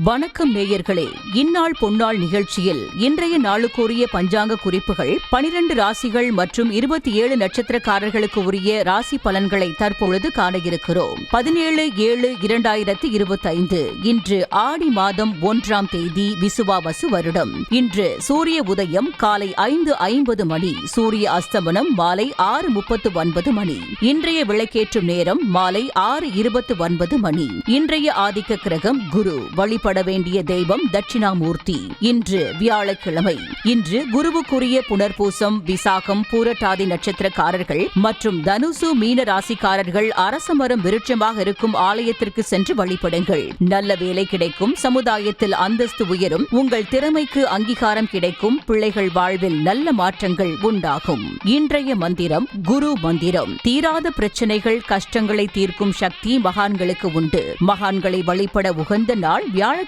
வணக்கம் நேயர்களே, இந்நாள் பொன்னாள் நிகழ்ச்சியில் இன்றைய நாளுக்குரிய பஞ்சாங்க குறிப்புகள் 12 ராசிகள் மற்றும் 27 நட்சத்திரக்காரர்களுக்கு உரிய ராசி பலன்களை தற்பொழுது காண இருக்கிறோம். 17/7/2025 இன்று ஆடி மாதம் 1ஆம் தேதி விசுவாவசு வருடம். இன்று சூரிய உதயம் காலை 5:50 மணி, சூரிய அஸ்தமனம் மாலை 6:39 மணி. இன்றைய விளக்கேற்றும் நேரம் மாலை 6:29 மணி. இன்றைய ஆதிக்க கிரகம் குரு. வழிபட வேண்டிய தெய்வம் தட்சிணாமூர்த்தி. இன்று வியாழக்கிழமை. இன்று குருவுக்குரிய புனர்பூசம், விசாகம், பூரட்டாதி நட்சத்திரக்காரர்கள் மற்றும் தனுசு மீன ராசிக்காரர்கள் அரசமரம் விருட்சமாக இருக்கும் ஆலயத்திற்கு சென்று வழிபடுங்கள். நல்ல வேலை கிடைக்கும், சமுதாயத்தில் அந்தஸ்து உயரும், உங்கள் திறமைக்கு அங்கீகாரம் கிடைக்கும், பிள்ளைகள் வாழ்வில் நல்ல மாற்றங்கள் உண்டாகும். இன்றைய மந்திரம் குரு மந்திரம். தீராத பிரச்சனைகள், கஷ்டங்களை தீர்க்கும் சக்தி மகான்களுக்கு உண்டு. மகான்களை வழிபட உகந்த நாள் வியாழக்கிழமையான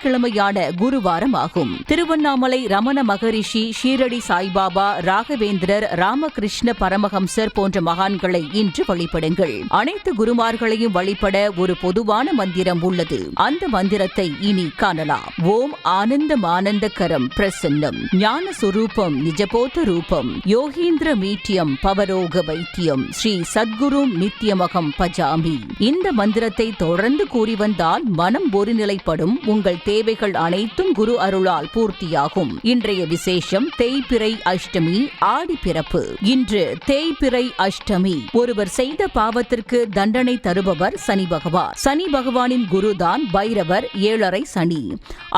குருவாரம் ஆகும். திருவண்ணாமலை ரமண மகரிஷி, ஷீரடி சாய்பாபா, ராகவேந்திரர், ராமகிருஷ்ண பரமஹம்சர் போன்ற மகான்களை இன்று வழிபடுங்கள். அனைத்து குருமார்களையும் வழிபட ஒரு பொதுவான மந்திரம் உள்ளது. அந்த மந்திரத்தை இனி காணலாம். ஓம் ஆனந்தமானந்தகரம் பிரசன்னம் ஞான சுரூபம் நிஜபோத ரூபம் யோகீந்திர மீட்டியம் பவரோக வைத்தியம் ஸ்ரீ சத்குரும் நித்தியமகம் பஜாமி. இந்த மந்திரத்தை தொடர்ந்து கூறி வந்தால் மனம் ஒருநிலைப்படும், உங்கள் தேவைகள் அனைத்தும் குரு அருளால் பூர்த்தியாகும். இன்றைய விசேஷம் தேய்பிறை அஷ்டமி, ஆடி பிறப்பு. இன்று தேய்பிறை அஷ்டமி. ஒருவர் செய்த பாவத்திற்கு தண்டனை தருபவர் சனி பகவான். சனி பகவானின் குருதான் பைரவர், 7.5 சனி.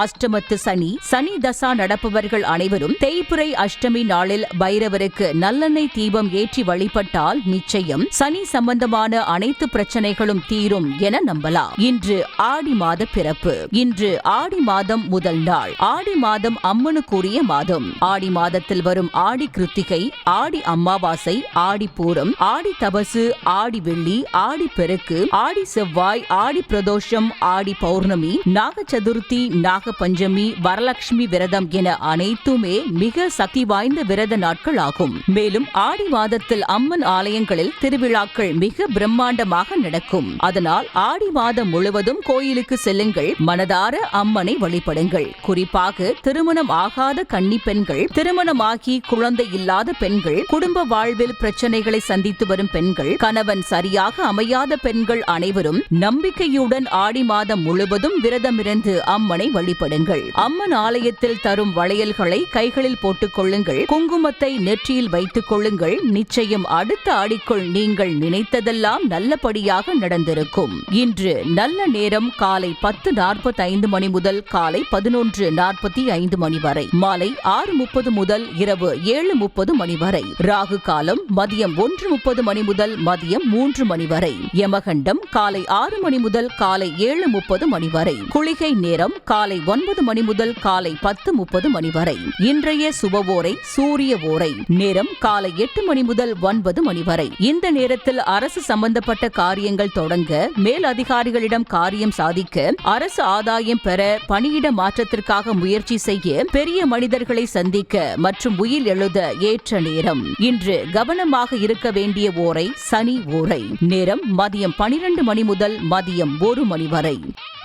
அஷ்டமத்து சனி, சனி தசா நடப்பவர்கள் அனைவரும் தேய்பிறை அஷ்டமி நாளில் பைரவருக்கு நல்லெண்ணெய் தீபம் ஏற்றி வழிபட்டால் நிச்சயம் சனி சம்பந்தமான அனைத்து பிரச்சனைகளும் தீரும் என நம்பலாம். இன்று ஆடி மாத பிறப்பு. இன்று ஆடி மாதம் முதல் நாள். ஆடி மாதம் அம்மனுக்குரிய மாதம். ஆடி மாதத்தில் வரும் ஆடி கிருத்திகை, ஆடி அமாவாசை, ஆடி பூரம், ஆடி தபசு, ஆடி வெள்ளி, ஆடி பெருக்கு, ஆடி செவ்வாய், ஆடி பிரதோஷம், ஆடி பௌர்ணமி, நாக சதுர்த்தி, நாக பஞ்சமி, வரலட்சுமி விரதம் என அனைத்துமே மிக சக்தி வாய்ந்த விரத நாட்கள் ஆகும். மேலும் ஆடி மாதத்தில் அம்மன் ஆலயங்களில் திருவிழாக்கள் மிக பிரம்மாண்டமாக நடக்கும். அதனால் ஆடி மாதம் முழுவதும் கோயிலுக்கு செல்லுங்கள், மனதார அம்மனை வழிபடுங்கள். குறிப்பாக திருமணம் ஆகாத கன்னி பெண்கள், திருமணமாகி குழந்தை இல்லாத பெண்கள், குடும்ப வாழ்வில் பிரச்சனைகளை சந்தித்து வரும் பெண்கள், கணவன் சரியாக அமையாத பெண்கள் அனைவரும் நம்பிக்கையுடன் ஆடி மாதம் முழுவதும் விரதமிருந்து அம்மனை வழிபடுங்கள். அம்மன் ஆலயத்தில் தரும் வளையல்களை கைகளில் போட்டுக் கொள்ளுங்கள், குங்குமத்தை நெற்றியில் வைத்துக் கொள்ளுங்கள். நிச்சயம் அடுத்த ஆடிக்குள் நீங்கள் நினைத்ததெல்லாம் நல்லபடியாக நடந்திருக்கும். இன்று நல்ல நேரம் காலை 10:45 மணி முதல் காலை 11:45 மணி வரை, மாலை 6:30 முதல் இரவு 7:30 மணி வரை. ராகு காலம் மதியம் 1:30 மணி முதல் மதியம் 3 மணி வரை. யமகண்டம் காலை 6 மணி முதல் காலை 7:30 மணி வரை. குளிகை நேரம் காலை 9 மணி முதல் காலை 10:30 மணி வரை. இன்றைய சுபவோரை சூரிய ஓரை. நேரம் காலை 8 மணி முதல் 9 மணி வரை. இந்த நேரத்தில் அரசு சம்பந்தப்பட்ட காரியங்கள் தொடங்க, மேல் அதிகாரிகளிடம் காரியம் சாதிக்க, அரசு ஆதாயம் பெற, பணியிட மாற்றத்திற்காக முயற்சி செய்ய, பெரிய மனிதர்களை சந்திக்க மற்றும் உயிர் எழுத ஏற்ற நேரம். இன்று கவனமாக இருக்க வேண்டிய ஓரை சனி ஓரை. நேரம் மதியம் 12 மணி முதல் மதியம் 1 மணி வரை.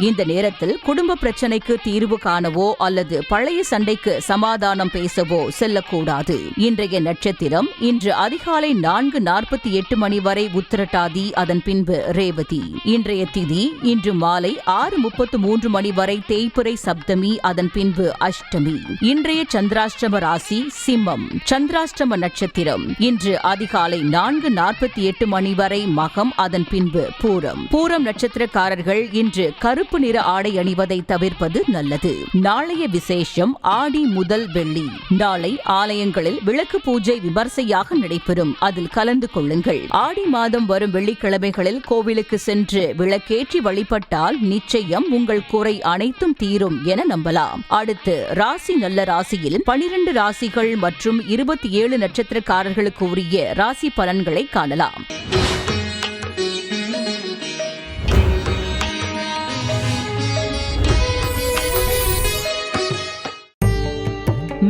இந்த நேரத்தில் குடும்ப பிரச்சனைக்கு தீர்வு காணவோ அல்லது பழைய சண்டைக்கு சமாதானம் பேசவோ செல்லக்கூடாது. இன்றைய நட்சத்திரம் இன்று அதிகாலை 4:48 மணி வரை உத்திரட்டாதி, அதன் பின்பு ரேவதி. இன்றைய திதி இன்று மாலை 6:33 மணி வரை தேய்பிறை சப்தமி, அதன் பின்பு அஷ்டமி. இன்றைய சந்திராஷ்டம ராசி சிம்மம். சந்திராஷ்டம நட்சத்திரம் இன்று அதிகாலை 4:48 மணி வரை மகம், அதன் பின்பு பூரம். பூரம் நட்சத்திரக்காரர்கள் இன்று கருப்பு நிற ஆடை அணிவதை தவிர்ப்பது நல்லது. நாளைய விசேஷம் ஆடி முதல் வெள்ளி. நாளை ஆலயங்களில் விளக்கு பூஜை விமர்சையாக நடைபெறும், அதில் கலந்து கொள்ளுங்கள். ஆடி மாதம் வரும் வெள்ளிக்கிழமைகளில் கோவிலுக்கு சென்று விளக்கேற்றி வழிபட்டால் நிச்சயம் உங்கள் குறை அனைத்தும் தீரும் என நம்பலாம். அடுத்து ராசி நல்ல ராசியில் 12 ராசிகள் மற்றும் 27 நட்சத்திரக்காரர்களுக்கு உரிய ராசி பலன்களை காணலாம்.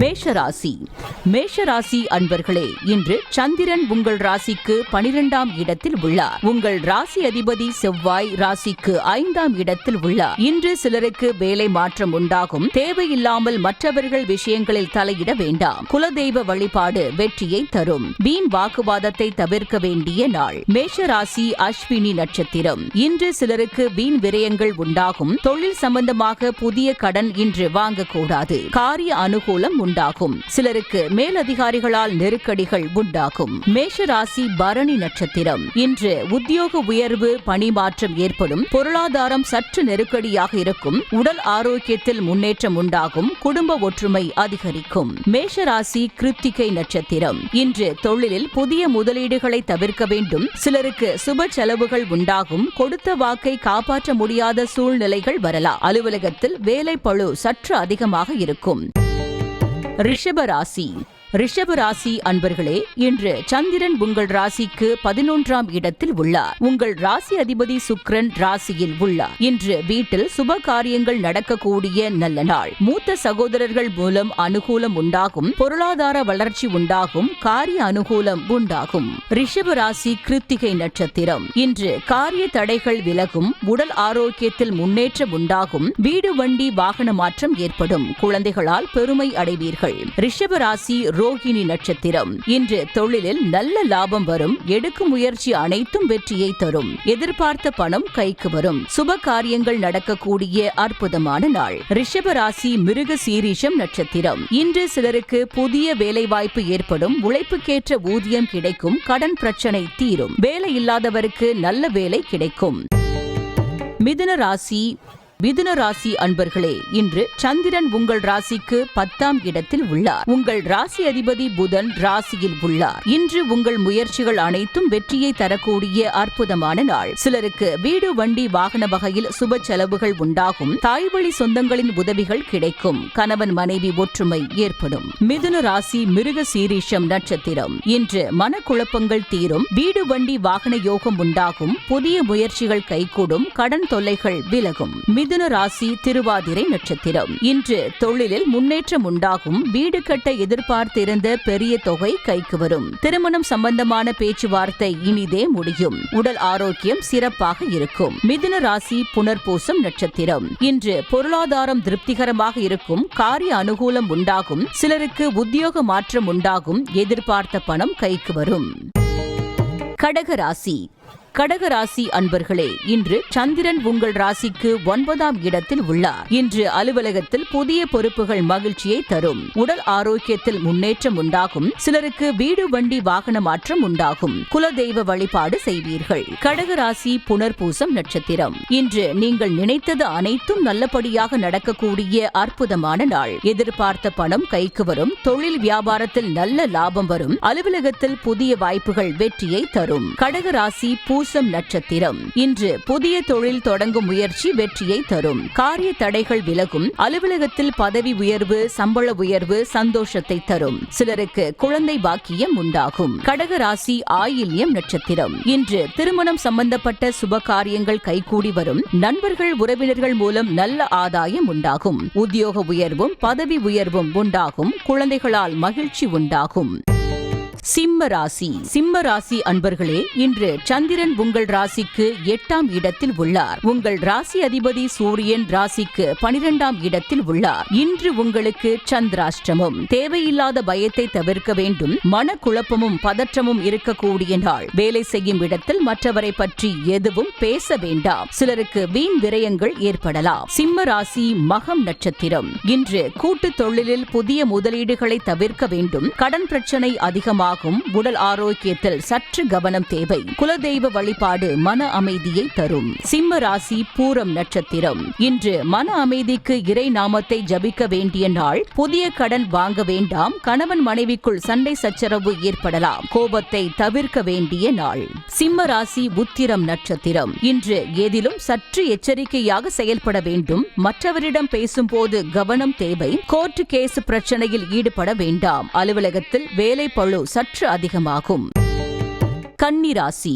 மேஷராசி. மேஷராசி அன்பர்களே, இன்று சந்திரன் உங்கள் ராசிக்கு 12ஆம் இடத்தில் உள்ளார். உங்கள் ராசி அதிபதி செவ்வாய் ராசிக்கு 5ஆம் இடத்தில் உள்ளார். இன்று சிலருக்கு வேலை மாற்றம் உண்டாகும். தேவையில்லாமல் மற்றவர்கள் விஷயங்களில் தலையிட வேண்டாம். குலதெய்வ வழிபாடு வெற்றியை தரும். வீண் வாக்குவாதத்தை தவிர்க்க வேண்டிய நாள். மேஷராசி அஸ்வினி நட்சத்திரம். இன்று சிலருக்கு வீண் விரயங்கள் உண்டாகும். தொழில் சம்பந்தமாக புதிய கடன் இன்று வாங்கக்கூடாது. காரிய அனுகூலம் உண்டாகும். சிலருக்கு மேலதிகாரிகளால் நெருக்கடிகள் உண்டாகும். மேஷராசி பரணி நட்சத்திரம். இன்று உத்தியோக உயர்வு, பணி மாற்றம் ஏற்படும். பொருளாதாரம் சற்று நெருக்கடியாக இருக்கும். உடல் ஆரோக்கியத்தில் முன்னேற்றம் உண்டாகும். குடும்ப ஒற்றுமை அதிகரிக்கும். மேஷராசி கிருத்திகை நட்சத்திரம். இன்று தொழிலில் புதிய முதலீடுகளை தவிர்க்க வேண்டும். சிலருக்கு சுப செலவுகள் உண்டாகும். கொடுத்த வாக்கை காப்பாற்ற முடியாத சூழ்நிலைகள் வரலாம். அலுவலகத்தில் வேலை பளு சற்று அதிகமாக இருக்கும். ரிஷபராசி. ரிஷபராசி அன்பர்களே, இன்று சந்திரன் உங்கள் ராசிக்கு 11ஆம் இடத்தில் உள்ளார். உங்கள் ராசி அதிபதி சுக்கிரன் ராசியில் உள்ளார். இன்று வீட்டில் சுப காரியங்கள் நடக்கக்கூடிய நல்ல நாள். மூத்த சகோதரர்கள் மூலம் அனுகூலம் உண்டாகும். பொருளாதார வளர்ச்சி உண்டாகும். காரிய அனுகூலம் உண்டாகும். ரிஷபராசி கிருத்திகை நட்சத்திரம். இன்று காரிய தடைகள் விலகும். உடல் ஆரோக்கியத்தில் முன்னேற்றம் உண்டாகும். வீடு, வண்டி, வாகன மாற்றம் ஏற்படும். குழந்தைகளால் பெருமை அடைவீர்கள். ரிஷபராசி ரோகிணி நட்சத்திரம். இன்று தொழிலில் நல்ல லாபம் வரும். எடுக்கும் முயற்சி அனைத்தும் வெற்றியை தரும். எதிர்பார்த்த பணம் கைக்கு வரும். சுப காரியங்கள் நடக்கக்கூடிய அற்புதமான நாள். ரிஷபராசி மிருக சீரிஷம் நட்சத்திரம். இன்று சிலருக்கு புதிய வேலைவாய்ப்பு ஏற்படும். உழைப்புக்கேற்ற ஊதியம் கிடைக்கும். கடன் பிரச்சனை தீரும். வேலை இல்லாதவருக்கு நல்ல வேலை கிடைக்கும். மிதுன ராசி. மிதுன ராசி அன்பர்களே, இன்று சந்திரன் உங்கள் ராசிக்கு 10ஆம் இடத்தில் உள்ளார். உங்கள் ராசி அதிபதி புதன் ராசியில் உள்ளார். இன்று உங்கள் முயற்சிகள் அனைத்தும் வெற்றியை தரக்கூடிய அற்புதமான நாள். சிலருக்கு வீடு, வண்டி, வாகன வகையில் சுப செலவுகள் உண்டாகும். தாய்வழி சொந்தங்களின் உதவிகள் கிடைக்கும். கணவன் மனைவி ஒற்றுமை ஏற்படும். மிதுன ராசி மிருக சீரிஷம் நட்சத்திரம். இன்று மனக்குழப்பங்கள் தீரும். வீடு, வண்டி, வாகன யோகம் உண்டாகும். புதிய முயற்சிகள் கைகூடும். கடன் தொல்லைகள் விலகும். மிதுன ராசி திருவாதிரை நட்சத்திரம். இன்று தொழிலில் முன்னேற்றம் உண்டாகும். வீடு கட்ட எதிர்பார்த்திருந்த பெரிய தொகை கைக்கு வரும். திருமணம் சம்பந்தமான பேச்சுவார்த்தை இனிதே முடியும். உடல் ஆரோக்கியம் சிறப்பாக இருக்கும். மிதுன ராசி புனர்பூசம் நட்சத்திரம். இன்று பொருளாதாரம் திருப்திகரமாக இருக்கும். காரிய அனுகூலம் உண்டாகும். சிலருக்கு உத்தியோக மாற்றம் உண்டாகும். எதிர்பார்த்த பணம் கைக்கு வரும். கடகராசி. கடகராசி அன்பர்களே, இன்று சந்திரன் உங்கள் ராசிக்கு 9ஆம் இடத்தில் உள்ளார். இன்று அலுவலகத்தில் புதிய பொறுப்புகள் மகிழ்ச்சியை தரும். உடல் ஆரோக்கியத்தில் முன்னேற்றம் உண்டாகும். சிலருக்கு வீடு, வண்டி, வாகன மாற்றம் உண்டாகும். குலதெய்வ வழிபாடு செய்வீர்கள். கடகராசி புனர்பூசம் நட்சத்திரம். இன்று நீங்கள் நினைத்தது அனைத்தும் நல்லபடியாக நடக்கக்கூடிய அற்புதமான நாள். எதிர்பார்த்த பணம் கைக்கு வரும். தொழில் வியாபாரத்தில் நல்ல லாபம் வரும். அலுவலகத்தில் புதிய வாய்ப்புகள் வெற்றியை தரும். கடகராசி பூசம் நட்சத்திரம். இன்று புதிய தொழில் தொடங்கும் முயற்சி வெற்றியை தரும். காரிய தடைகள் விலகும். அலுவலகத்தில் பதவி உயர்வு, சம்பள உயர்வு சந்தோஷத்தை தரும். சிலருக்கு குழந்தை பாக்கியம் உண்டாகும். கடகராசி ஆயில்யம் நட்சத்திரம். இன்று திருமணம் சம்பந்தப்பட்ட சுப காரியங்கள் கைகூடி வரும். நண்பர்கள், உறவினர்கள் மூலம் நல்ல ஆதாயம் உண்டாகும். உத்தியோக உயர்வும் பதவி உயர்வும் உண்டாகும். குழந்தைகளால் மகிழ்ச்சி உண்டாகும். சிம்ம ராசி. சிம்ம ராசி அன்பர்களே, இன்று சந்திரன் உங்கள் ராசிக்கு 8ஆம் இடத்தில் உள்ளார். உங்கள் ராசி அதிபதி சூரியன் ராசிக்கு 12ஆம் இடத்தில் உள்ளார். இன்று உங்களுக்கு சந்திராஷ்டமம். தேவையில்லாத பயத்தை தவிர்க்க வேண்டும். மனக்குழப்பமும் பதற்றமும் இருக்கக்கூடிய நாள். வேலை செய்யும் இடத்தில் மற்றவரை பற்றி எதுவும் பேச வேண்டாம். சிலருக்கு வீண் விரயங்கள் ஏற்படலாம். சிம்ம ராசி மகம் நட்சத்திரம். இன்று கூட்டு தொழிலில் புதிய முதலீடுகளை தவிர்க்க வேண்டும். கடன் பிரச்சனை அதிகமாக உடல் ஆரோக்கியத்தில் சற்று கவனம் தேவை. குலதெய்வ வழிபாடு மன அமைதியை தரும். சிம்ம ராசி பூரம் நட்சத்திரம். இன்று மன அமைதிக்கு இறை நாமத்தை ஜபிக்க வேண்டிய நாள். புதிய கடன் வாங்க வேண்டாம். கணவன் மனைவிக்குள் சண்டை சச்சரவு ஏற்படலாம். கோபத்தை தவிர்க்க வேண்டிய நாள். சிம்ம ராசி உத்திரம் நட்சத்திரம். இன்று எதிலும் சற்று எச்சரிக்கையாக செயல்பட வேண்டும். மற்றவரிடம் பேசும்போது கவனம் தேவை. கோர்ட் கேஸ் பிரச்சனையில் ஈடுபட வேண்டாம். அலுவலகத்தில் வேலை பளு சற்று அதிகமாகும். கன்னி ராசி.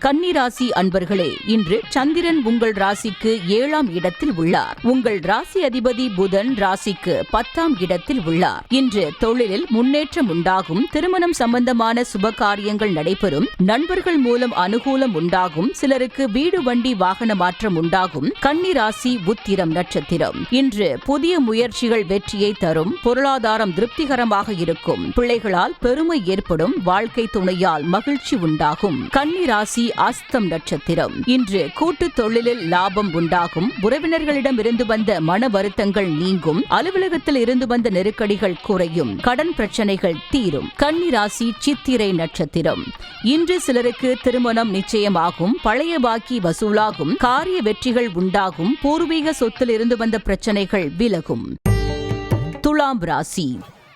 கன்னிராசி அன்பர்களே, இன்று சந்திரன் உங்கள் ராசிக்கு 7ஆம் இடத்தில் உள்ளார். உங்கள் ராசி அதிபதி புதன் ராசிக்கு 10ஆம் இடத்தில் உள்ளார். இன்று தொழிலில் முன்னேற்றம் உண்டாகும். திருமணம் சம்பந்தமான சுப காரியங்கள் நடைபெறும். நண்பர்கள் மூலம் அனுகூலம் உண்டாகும். சிலருக்கு வீடு வண்டி வாகன மாற்றம் உண்டாகும். கன்னிராசி உத்திரம் நட்சத்திரம். இன்று புதிய முயற்சிகள் வெற்றியை தரும். பொருளாதாரம் திருப்திகரமாக இருக்கும். பிள்ளைகளால் பெருமை ஏற்படும். வாழ்க்கை துணையால் மகிழ்ச்சி உண்டாகும். கன்னிராசி அஸ்தம் நட்சத்திரம். இன்று கூட்டு தொழிலில் லாபம் உண்டாகும். உறவினர்களிடம் இருந்து வந்த மன வருத்தங்கள் நீங்கும். அலுவலகத்தில் இருந்து வந்த நெருக்கடிகள் குறையும். கடன் பிரச்சனைகள் தீரும். கன்னிராசி சித்திரை நட்சத்திரம். இன்று சிலருக்கு திருமணம் நிச்சயமாகும். பழைய பாக்கி வசூலாகும். காரிய வெற்றிகள் உண்டாகும். பூர்வீக சொத்தில் இருந்து வந்த பிரச்சனைகள் விலகும். துலாம் ராசி.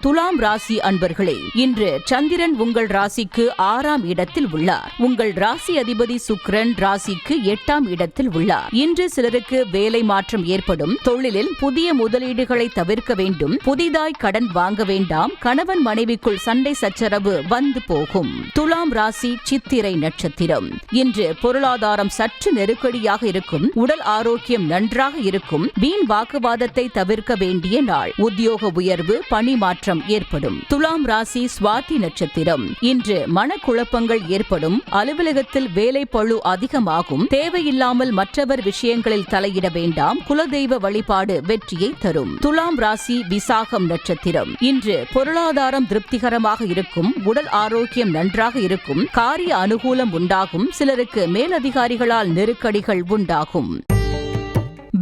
துலாம் ராசி அன்பர்களே, இன்று சந்திரன் உங்கள் ராசிக்கு 6ஆம் இடத்தில் உள்ளார். உங்கள் ராசி அதிபதி சுக்கிரன் ராசிக்கு 8ஆம் இடத்தில் உள்ளார். இன்று சிலருக்கு வேலை மாற்றம் ஏற்படும். தொழிலில் புதிய முதலீடுகளை தவிர்க்க வேண்டும். புதிதாய் கடன் வாங்க வேண்டாம். கணவன் மனைவிக்குள் சண்டை சச்சரவு வந்து போகும். துலாம் ராசி சித்திரை நட்சத்திரம். இன்று பொருளாதாரம் சற்று நெருக்கடியாக இருக்கும். உடல் ஆரோக்கியம் நன்றாக இருக்கும். வீண் வாக்குவாதத்தை தவிர்க்க வேண்டிய நாள். உத்தியோக உயர்வு, பணி மாற்றம் ஏற்படும். துலாம் ராசி சுவாதி நட்சத்திரம். இன்று மனக்குழப்பங்கள் ஏற்படும். அலுவலகத்தில் வேலை பளு அதிகமாகும். தேவையில்லாமல் மற்றவர் விஷயங்களில் தலையிட வேண்டாம். குலதெய்வ வழிபாடு வெற்றியை தரும். துலாம் ராசி விசாகம் நட்சத்திரம். இன்று பொருளாதாரம் திருப்திகரமாக இருக்கும். உடல் ஆரோக்கியம் நன்றாக இருக்கும். காரிய அனுகூலம் உண்டாகும். சிலருக்கு மேலதிகாரிகளால் நெருக்கடிகள் உண்டாகும்.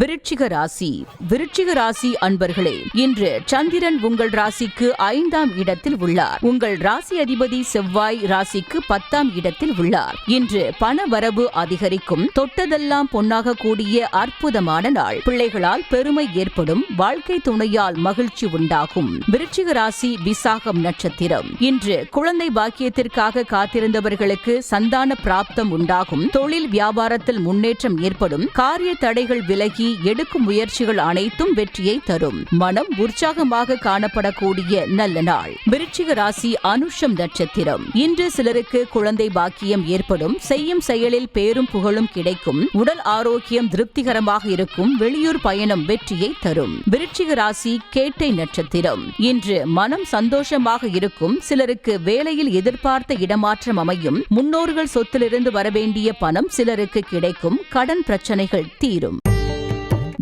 விருச்சிக ராசி. விருச்சிக ராசி அன்பர்களே, இன்று சந்திரன் உங்கள் ராசிக்கு 5ஆம் இடத்தில் உள்ளார். உங்கள் ராசி அதிபதி செவ்வாய் ராசிக்கு 10ஆம் இடத்தில் உள்ளார். இன்று பண வரவு அதிகரிக்கும். தொட்டதெல்லாம் பொன்னாக கூடிய அற்புதமான நாள். பிள்ளைகளால் பெருமை ஏற்படும். வாழ்க்கை துணையால் மகிழ்ச்சி உண்டாகும். விருச்சிக ராசி விசாகம் நட்சத்திரம். இன்று குழந்தை பாக்கியத்திற்காக காத்திருந்தவர்களுக்கு சந்தான பிராப்தம் உண்டாகும். தொழில் வியாபாரத்தில் முன்னேற்றம் ஏற்படும். காரிய தடைகள் விலகி எடுக்கும் முயற்சிகள் அனைத்தும் வெற்றியை தரும். மனம் உற்சாகமாக காணப்படக்கூடிய நல்ல நாள். விருச்சிக ராசி அனுஷம் நட்சத்திரம். இன்று சிலருக்கு குழந்தை பாக்கியம் ஏற்படும். செய்யும் செயலில் பேரும் புகழும் கிடைக்கும். உடல் ஆரோக்கியம் திருப்திகரமாக இருக்கும். வெளியூர் பயணம் வெற்றியை தரும். விருச்சிக ராசி கேட்டை நட்சத்திரம். இன்று மனம் சந்தோஷமாக இருக்கும். சிலருக்கு வேலையில் எதிர்பார்த்த இடமாற்றம் அமையும். முன்னோர்கள் சொத்திலிருந்து வரவேண்டிய பணம் சிலருக்கு கிடைக்கும். கடன் பிரச்சனைகள் தீரும்.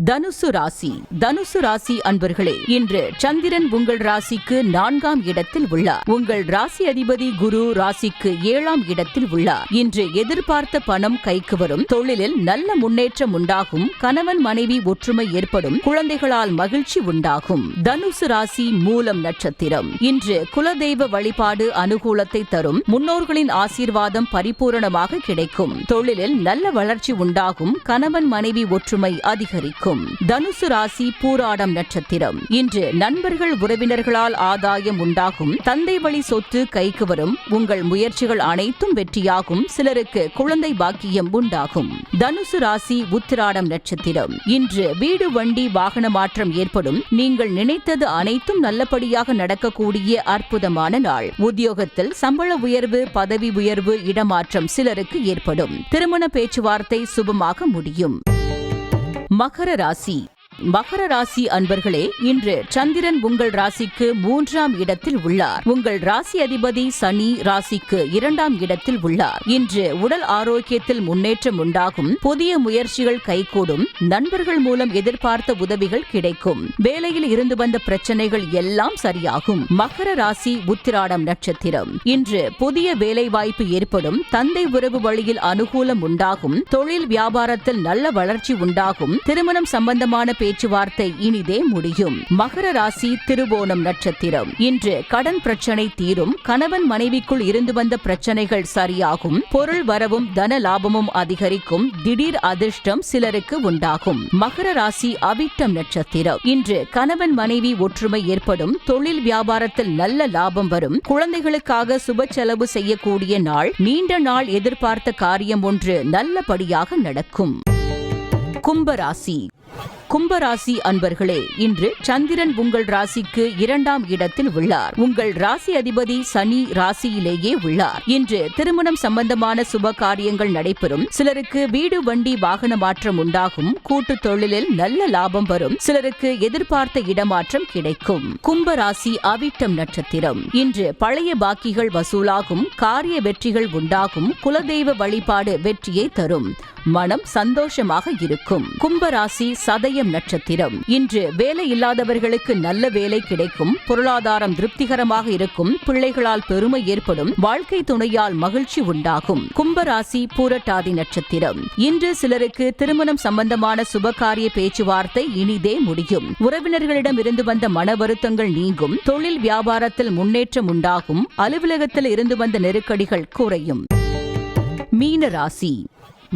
தனுசு ராசி. தனுசு ராசி அன்பர்களே, இன்று சந்திரன் உங்கள் ராசிக்கு 4ஆம் இடத்தில் உள்ளார். உங்கள் ராசி அதிபதி குரு ராசிக்கு 7ஆம் இடத்தில் உள்ளார். இன்று எதிர்பார்த்த பணம் கைக்கு வரும். தொழிலில் நல்ல முன்னேற்றம் உண்டாகும். கணவன் மனைவி ஒற்றுமை ஏற்படும். குழந்தைகளால் மகிழ்ச்சி உண்டாகும். தனுசு ராசி மூலம் நட்சத்திரம். இன்று குலதெய்வ வழிபாடு அனுகூலத்தை தரும். முன்னோர்களின் ஆசீர்வாதம் பரிபூரணமாக கிடைக்கும். தொழிலில் நல்ல வளர்ச்சி உண்டாகும். கணவன் மனைவி ஒற்றுமை அதிகரிக்கும். தனுசு ராசி பூராடம் நட்சத்திரம். இன்று நண்பர்கள் உறவினர்களால் ஆதாயம் உண்டாகும். தந்தை வழி சொத்து கைக்கு வரும். உங்கள் முயற்சிகள் அனைத்தும் வெற்றியாகும். சிலருக்கு குழந்தை பாக்கியம் உண்டாகும். தனுசு ராசி உத்திராடம் நட்சத்திரம். இன்று வீடு வண்டி வாகன மாற்றம் ஏற்படும். நீங்கள் நினைத்தது அனைத்தும் நல்லபடியாக நடக்கக்கூடிய அற்புதமான நாள். உத்தியோகத்தில் சம்பள உயர்வு, பதவி உயர்வு, இடமாற்றம் சிலருக்கு ஏற்படும். திருமண பேச்சுவார்த்தை சுபமாக முடியும். மகர ராசி. மகர ராசி அன்பர்களே, இன்று சந்திரன் உங்கள் ராசிக்கு 3ஆம் இடத்தில் உள்ளார். உங்கள் ராசி அதிபதி சனி ராசிக்கு 2ஆம் இடத்தில் உள்ளார். இன்று உடல் ஆரோக்கியத்தில் முன்னேற்றம் உண்டாகும். புதிய முயற்சிகள் கைகூடும். நண்பர்கள் மூலம் எதிர்பார்த்த உதவிகள் கிடைக்கும். வேலையில் இருந்து வந்த பிரச்சனைகள் எல்லாம் சரியாகும். மகர ராசி உத்திராடம் நட்சத்திரம். இன்று புதிய வேலை வாய்ப்பு ஏற்படும். தந்தை உறவு வழியில் அனுகூலம் உண்டாகும். தொழில் வியாபாரத்தில் நல்ல வளர்ச்சி உண்டாகும். திருமணம் சம்பந்தமான பேச்சுவார்த்தை இனிதே முடியும். மகர ராசி திருவோணம் நட்சத்திரம். இன்று கடன் பிரச்சனை தீரும். கணவன் மனைவிக்குள் இருந்து வந்த பிரச்சனைகள் சரியாகும். பொருள் வரவும் தன லாபமும் அதிகரிக்கும். திடீர் அதிர்ஷ்டம் சிலருக்கு உண்டாகும். மகர ராசி அவிட்டம் நட்சத்திரம். இன்று கணவன் மனைவி ஒற்றுமை ஏற்படும். தொழில் வியாபாரத்தில் நல்ல லாபம் வரும். குழந்தைகளுக்காக சுப செலவு செய்யக்கூடிய நாள். நீண்ட நாள் எதிர்பார்த்த காரியம் ஒன்று நல்லபடியாக நடக்கும். கும்பராசி. கும்பராசி அன்பர்களே, இன்று சந்திரன் உங்கள் ராசிக்கு 2ஆம் இடத்தில் உள்ளார். உங்கள் ராசி அதிபதி சனி ராசியிலேயே உள்ளார். இன்று திருமணம் சம்பந்தமான சுப காரியங்கள் நடைபெறும். சிலருக்கு வீடு வண்டி வாகன மாற்றம் உண்டாகும். கூட்டு தொழிலில் நல்ல லாபம் வரும். சிலருக்கு எதிர்பார்த்த இடமாற்றம் கிடைக்கும். கும்பராசி அவிட்டம் நட்சத்திரம். இன்று பழைய பாக்கிகள் வசூலாகும். காரிய வெற்றிகள் உண்டாகும். குலதெய்வ வழிபாடு வெற்றியை தரும். மனம் சந்தோஷமாக இருக்கும். கும்பராசி சதயம் நட்சத்திரம். இன்று வேலை இல்லாதவர்களுக்கு நல்ல வேலை கிடைக்கும். பொருளாதாரம் திருப்திகரமாக இருக்கும். பிள்ளைகளால் பெருமை ஏற்படும். வாழ்க்கை துணையால் மகிழ்ச்சி உண்டாகும். கும்பராசி பூரட்டாதி நட்சத்திரம். இன்று சிலருக்கு திருமணம் சம்பந்தமான சுபகாரிய பேச்சுவார்த்தை இனிதே முடியும். உறவினர்களிடம் இருந்து வந்த மன வருத்தங்கள் நீங்கும். தொழில் வியாபாரத்தில் முன்னேற்றம் உண்டாகும். அலுவலகத்தில் இருந்து வந்த நெருக்கடிகள் குறையும். மீனராசி.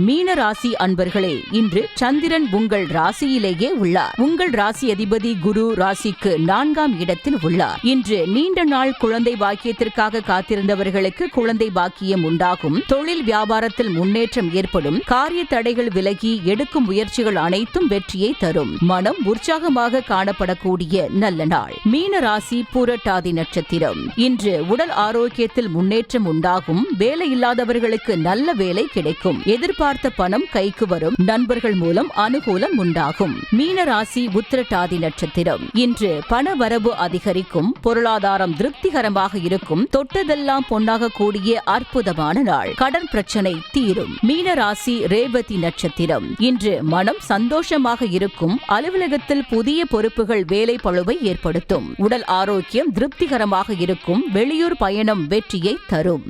மீனராசி அன்பர்களே, இன்று சந்திரன் உங்கள் ராசியிலேயே உள்ளார். உங்கள் ராசி அதிபதி குரு ராசிக்கு 4ஆம் இடத்தில் உள்ளார். இன்று நீண்ட நாள் குழந்தை பாக்கியத்திற்காக காத்திருந்தவர்களுக்கு குழந்தை பாக்கியம் உண்டாகும். தொழில் வியாபாரத்தில் முன்னேற்றம் ஏற்படும். காரிய தடைகள் விலகி எடுக்கும் முயற்சிகள் அனைத்தும் வெற்றியை தரும். மனம் உற்சாகமாக காணப்படக்கூடிய நல்ல நாள். மீனராசி பூரட்டாதி நட்சத்திரம். இன்று உடல் ஆரோக்கியத்தில் முன்னேற்றம் உண்டாகும். வேலை இல்லாதவர்களுக்கு நல்ல வேலை கிடைக்கும். பார்த்த பணம் கைக்கு வரும். நண்பர்கள் மூலம் அனுகூலம் உண்டாகும். மீனராசி உத்திரட்டாதி நட்சத்திரம். இன்று பண வரவு அதிகரிக்கும். பொருளாதாரம் திருப்திகரமாக இருக்கும். தொட்டதெல்லாம் பொன்னாக கூடிய அற்புதமான நாள். கடன் பிரச்சனை தீரும். மீனராசி ரேவதி நட்சத்திரம். இன்று மனம் சந்தோஷமாக இருக்கும். அலுவலகத்தில் புதிய பொறுப்புகள் வேலை பளுவை ஏற்படுத்தும். உடல் ஆரோக்கியம் திருப்திகரமாக இருக்கும். வெளியூர் பயணம் வெற்றியை தரும்.